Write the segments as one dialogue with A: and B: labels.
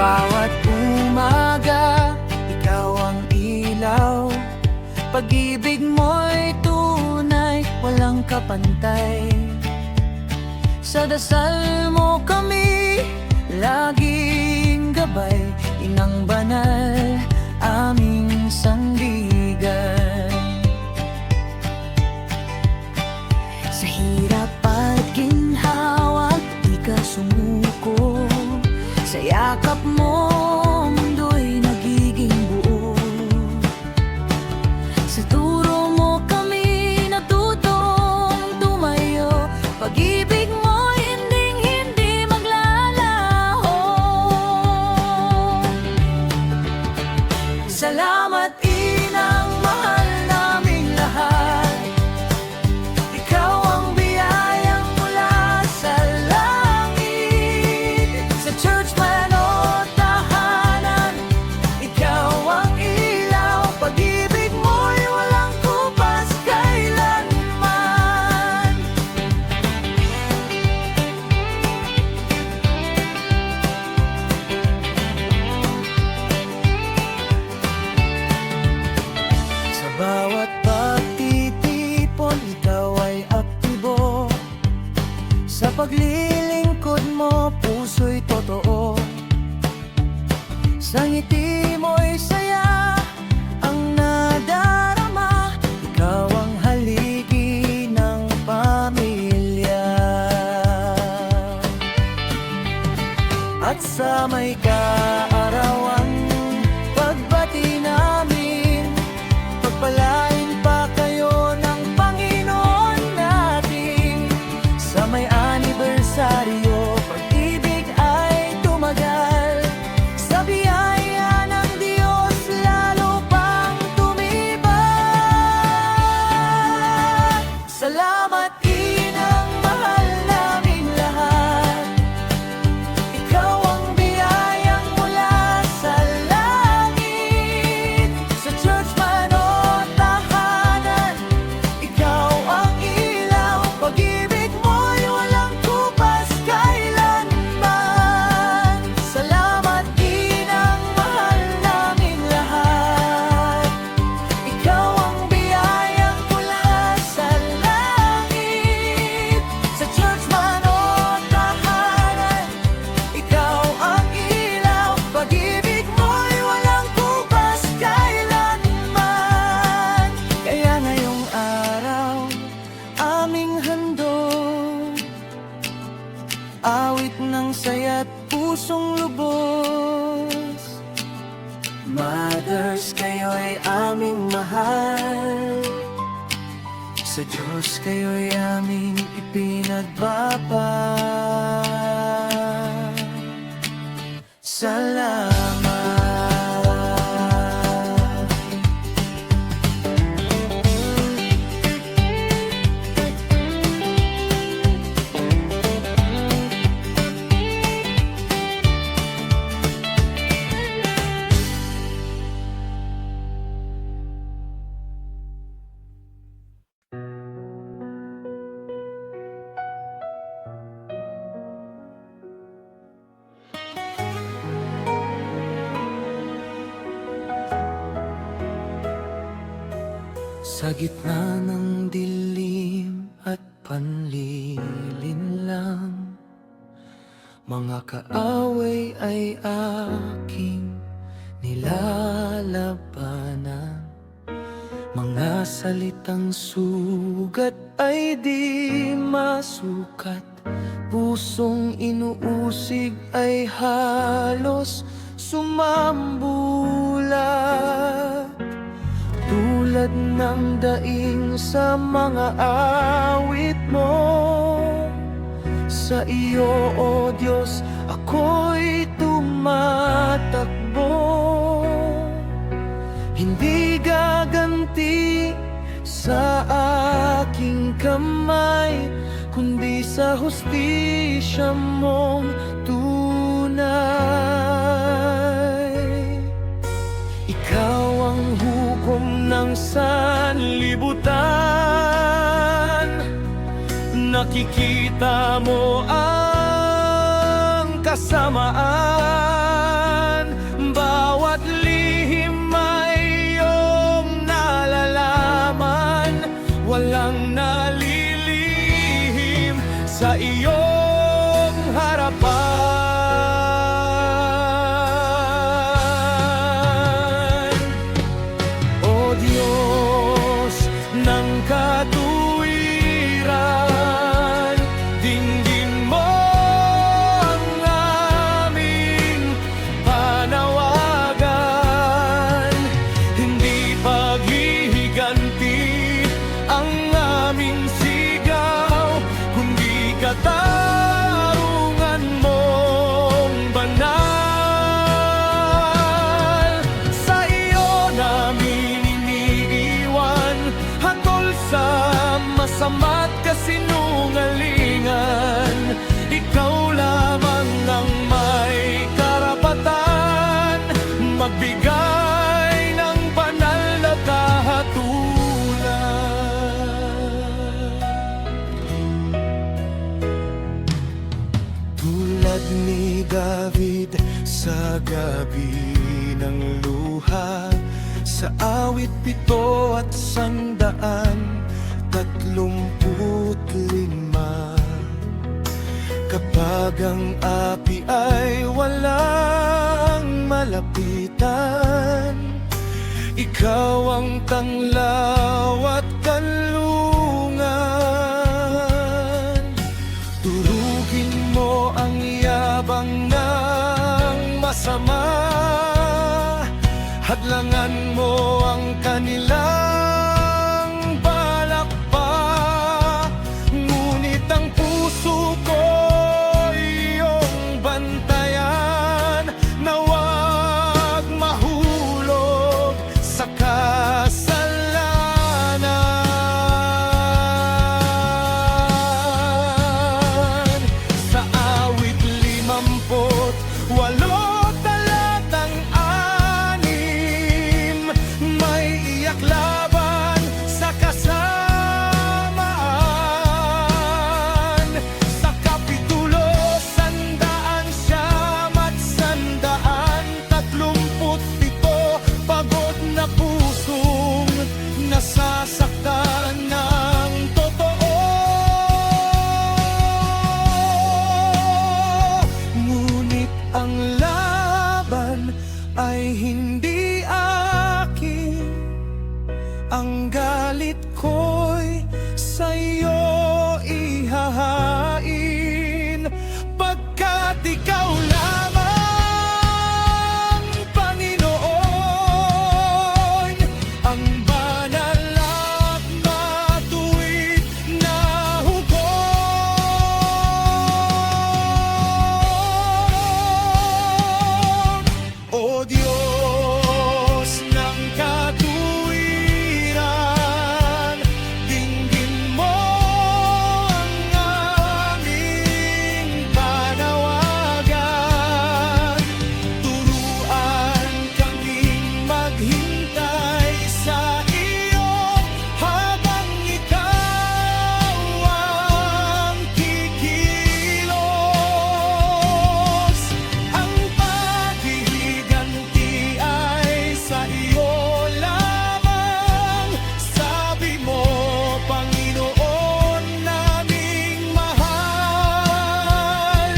A: bawat umaga, ikaw ang ilaw. Pag-ibig mo'y tunay, walang kapantay. Sa dasal mo kami laging gabay, Inang banal, aming sandigan. Sa hirap at ginhawa, di ka sumuko. Sa yakap mo, mundo'y nagiging buo. Sa turo mo kami natutong tumayo. Pag-ibig mo'y hinding-hindi maglalaho. Salamat, Inang, mahal naming lahat. Ikaw ang biyayang mula sa langit. Sa church man o tahanan, ikaw ang ilaw. Pag-ibig mo'y walang kupas kailanman. Sa bawat pagtitipon, ikaw ay aktibo. Sa paglilingkod mo, puso'y totoo. Sa ngiti mo'y saya ang nadarama. Ikaw ang haligi ng pamilya. At sa may kaarawan, pagbati namin, pagpalain pa kayo ng Panginoon natin. Sa may anibersaryo, pag-ibig ay tumagal. Sa biyaya ng Diyos, lalo pang tumibay. Salamat, Inang, mahal naming lahat. Ikaw ang biyayang mula sa langit. Sa church man o tahanan, ikaw ang ilaw. Pag-ibig mo'y walang kupas kailanman. Salamat, Inang, mahal naming lahat. Ikaw ang biyayang mula sa langit. Sa church man o tahanan, ikaw ang ilaw. Pag-ibig mo'y walang kupas kailanman. Kaya ngayong araw, aming handog awit ng saya't pusong lubos. Mothers, kayo'y aming mahal. Sa Diyos kayo'y aming ipinagbabay. Salamat. Sa gitna ng dilim at panlilinlang, mga kaaway ay aking nilalabanan. Mga salitang sugat ay di masukat. Pusong inuusig ay halos sumambulat. Tulad ng daing sa mga awit mo, sa iyo, O Diyos, ako'y tumatakbo. Hindi gaganti sa aking kamay, kundi sa hustisya mong tunay. Ikaw ang hukom ng sanlibutan. Nakikita mo ang kasamaan. sa iyong harapan. O Diyos ng katuwiran, dinggin mo ang aming panawagan. Hindi paghihiganti ang aming sigaw, kundi katarungan mong banal. Sa iyo namin iniiwan hatol sa masama't kasinungalingan. Ikaw lamang ang may karapatan magbigay ng banal na kahatulan. Tulad ni David sa gabi ng luha, sa awit 735, kapag ang api ay walang malapitan, ikaw ang tanglaw at kanlungan. Durugin mo ang yabang ng masama, hadlangan mo ang kanilang balak pa. Ngunit ang puso ko iyong bantayan, na huwag mahulog sa kasalanan. Sa awit 58, talatang 6, may iyak laban sa kasamaan. Sa kapitulo 137, pagod na pusong nasasaktan ng totoo. Ngunit ang laban ay hindi akin, ang galit ko'y sa'yo ihahain, pagkat ikaw lamang, Panginoon, ang banal at matuwid na hukom. O Diyos ng katuwiran, dinggin mo ang aming panawagan. Turuan kaming maghintay sa iyo habang ikaw ang kikilos. Ang paghihiganti ay sa iyo lamang. Sabi mo, Panginoon naming mahal,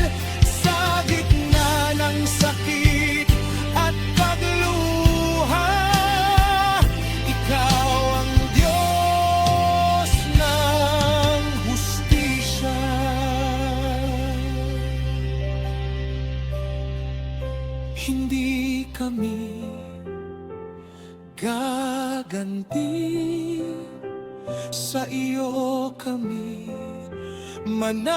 A: sa gitna ng sakit at pagluha, ikaw ang Diyos ng hustisya. Hindi kami gaganti, sa iyo kami mananatili,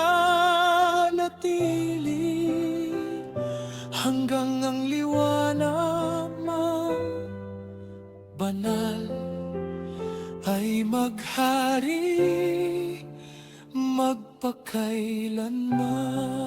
A: hanggang ang liwanag mang banal ay maghari magpakailanman.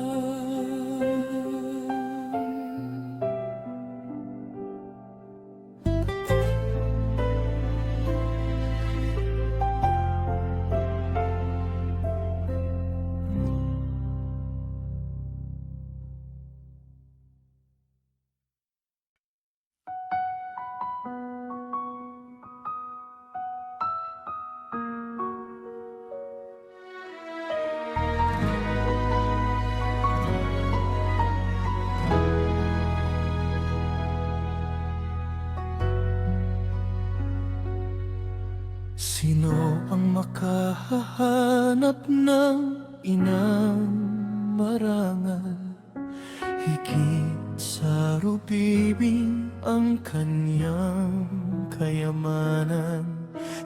A: hanap ng inang marangal. Higit sa rupibing ang kanyang kayamanan.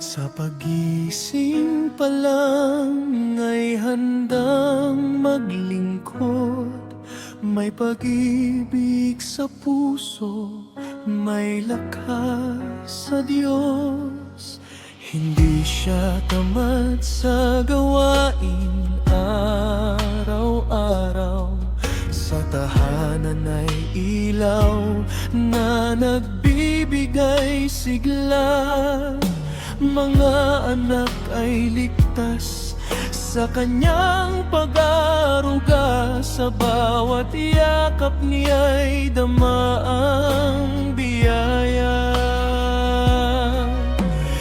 A: Sa pagising pa lang ay handang maglingkod. May pag-ibig sa puso, may lakas sa Diyos. Hindi siya tamad sa gawain araw-araw. Sa tahanan ay ilaw na nagbibigay sigla. Mga anak ay ligtas sa kanyang pag-aaruga. Sa bawat yakap niya'y dama ang biyaya.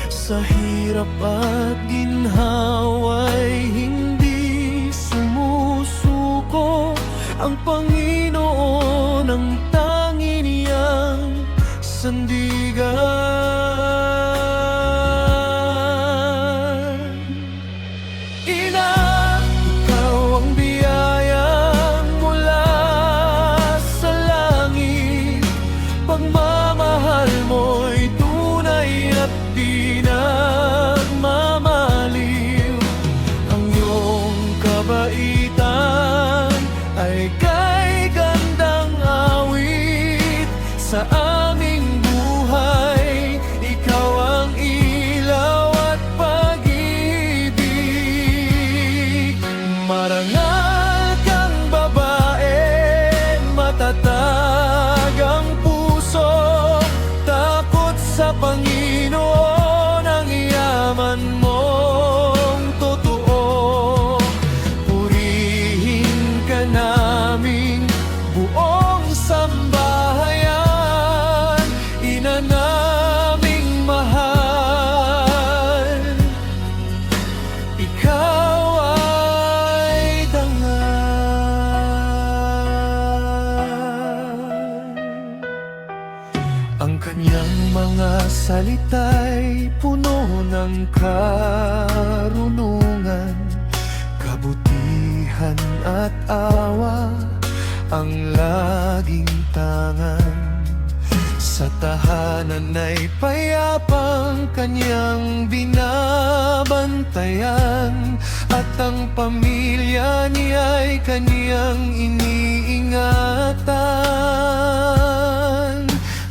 A: Sa hirap at ginhawa'y hindi sumusuko. Ang Panginoon ang tangi niyang sandigan. Ina, ikaw ang biyayang mula sa langit. Pagmamahal mo'y tunay at di nagmamaliw. Ang iyong kabaitan ay kay gandang awit sa aming buhay. Ikaw ang ilaw at pag-ibig. Marangal kang babae, matatag ang puso. Takot sa Panginoon ang yaman mong totoo. Purihin ka naming buong sambahayan, ina naming mahal. Ikaw ay dangal. Ang kanyang mga salita'y puno ng karunungan, kabutihan at awa ang laging tangan. Sa tahanan ay payapang kanyang binabantayan, at ang pamilya niya'y kanyang iniingatan.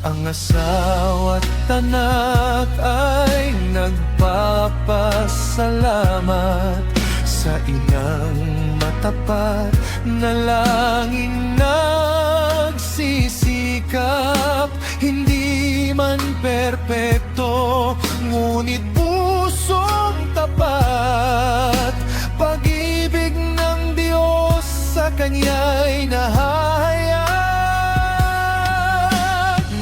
A: Ang asawa't anak ay nagpapasalamat sa inang matapat na langing nagsisikap. Hindi man perpekto, ngunit pusong tapat. Pag-ibig ng Diyos sa kanya'y nahahayag.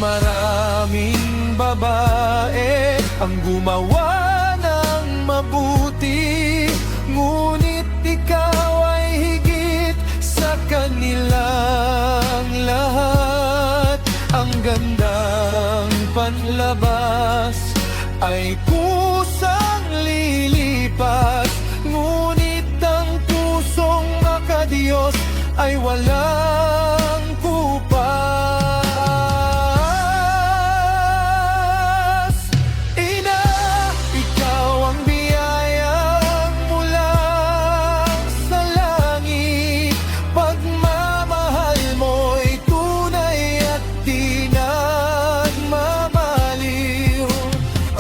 A: Maraming babae ang gumawa ng mabuti, ngunit ikaw ay higit sa kanilang lahat. Ang gandang panlabas ay kusang lilipas, ngunit ang pusong makadiyos ay walang kupas. Ina, ikaw ang biyayang mula sa langit. Pagmamahal mo'y tunay at di nagmamaliw.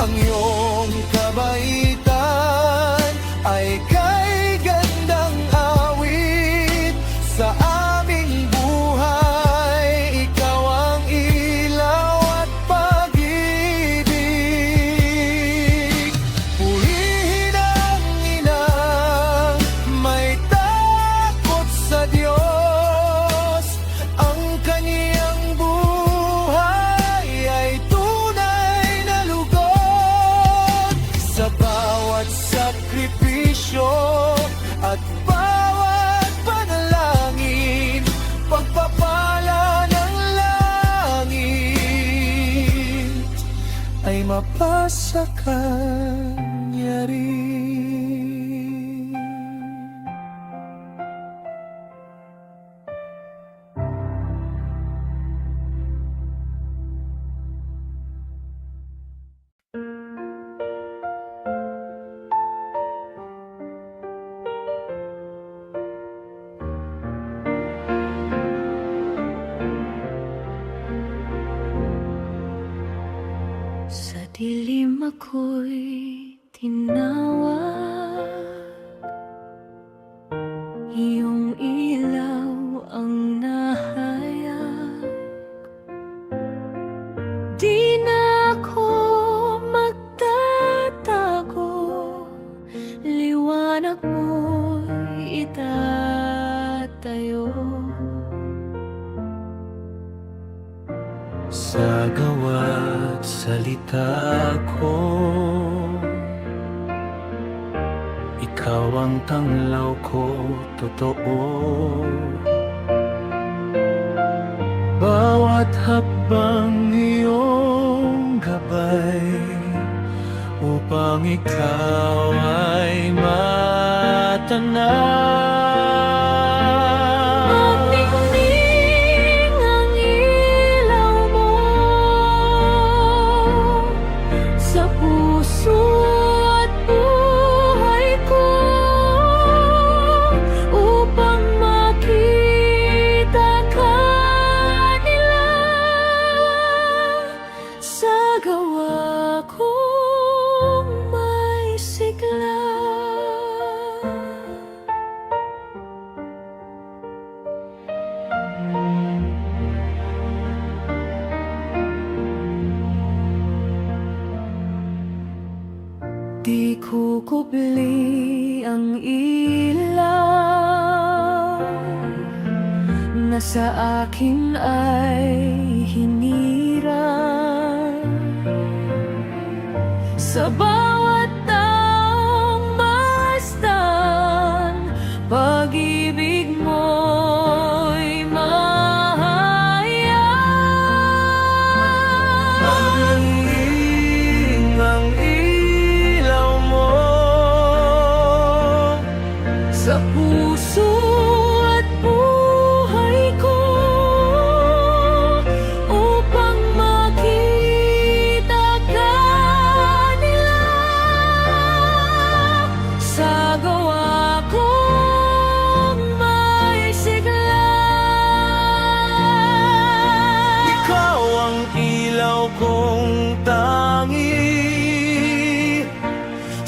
A: Ang iyong kabaitan ay kay gandang awit sa aming buhay. Ikaw ang ilaw at pag-ibig. Purihin ang inang may takot sa Diyos. Ang kaniyang buhay ay tunay na lugod. Sa bawat sakripisyo at bawat panalangin, pagpapala ng langit ay mapasa kanya rin.
B: dilim ako'y tinawag, iyong ilaw ang nahayag. Di na ako magtatago, liwanag mo'y itatayo.
A: Sa gawa't salita ko, ikaw ang tanglaw ko, totoo. Bawat hakbang iyong gabay, upang ikaw ay matanaw.
B: Magningning ang ilaw mo sa puso at buhay ko, upang makita ka nila sa gawa kong may sigla. Di ko kubli ang ilaw na sa akin ay hinirang. Sa bawat taong masdan, pag-ibig mo'y mahayag.
A: Magningning ang ilaw mo
B: Sa puso at buhay ko, upang makita ka nila sa gawa kong may sigla.
A: Ikaw ang ilaw kong tangi,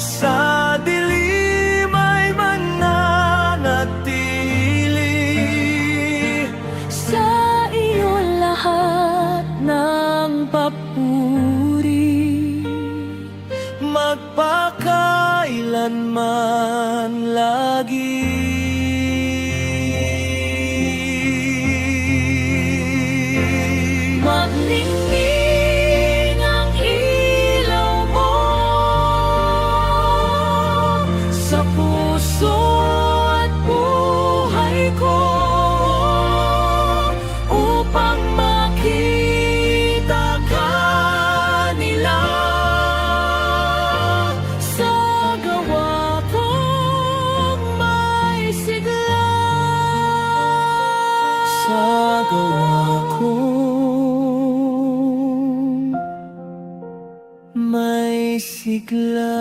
A: sa dilim ay mananatili.
B: Sa iyo lahat ng papuri,
A: Magpakailanman lagi.
B: magningning ang ilaw mo sa puso at buhay ko, upang makita ka nila sa gawa kong may sigla.
A: Sa gawa kong may sigla.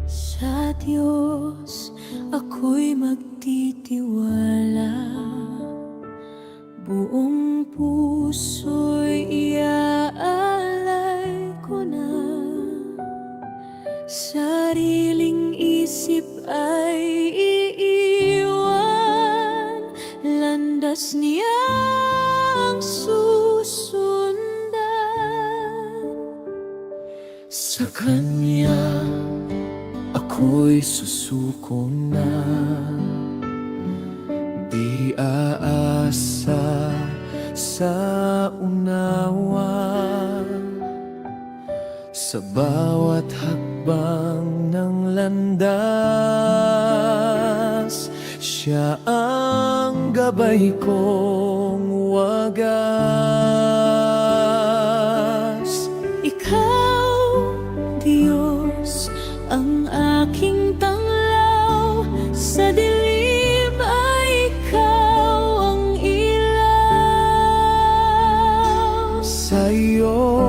B: Sa Diyos ako'y magtitiwala, buong puso'y iaalay ko na. Sariling isip ay iiwan, landas niya ang susundan.
A: Sa Kanya ako'y susuko na, di aasa sa unawa. Sa bawat hakbang ng landas, siya ang gabay kong wagas.
B: Ikaw, Diyos, ang aking tanglaw. Sa dilim ay ikaw ang ilaw.
A: Sa iyo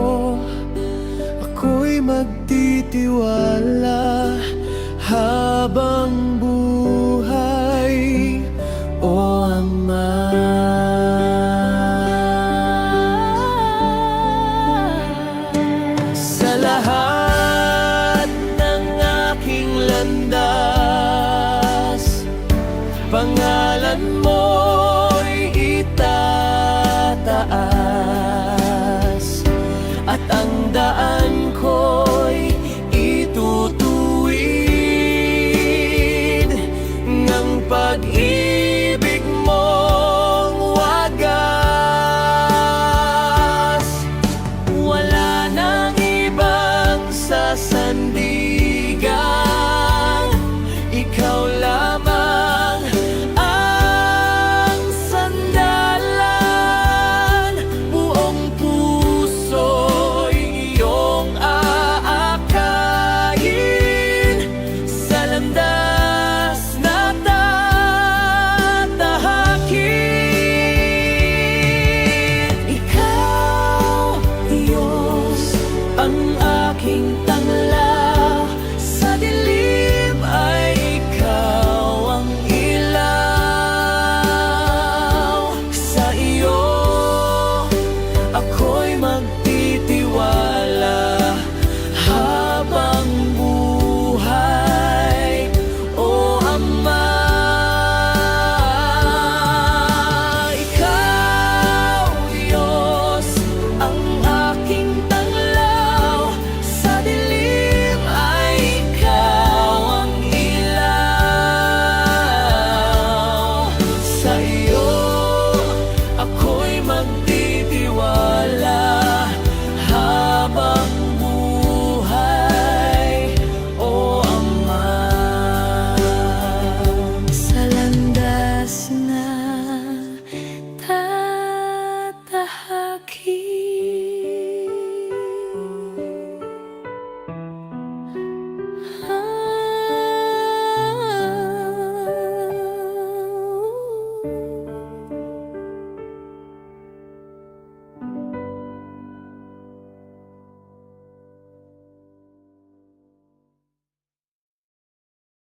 A: ako'y magtitiwala habang buhay, O Ama. Sa lahat ng aking landas,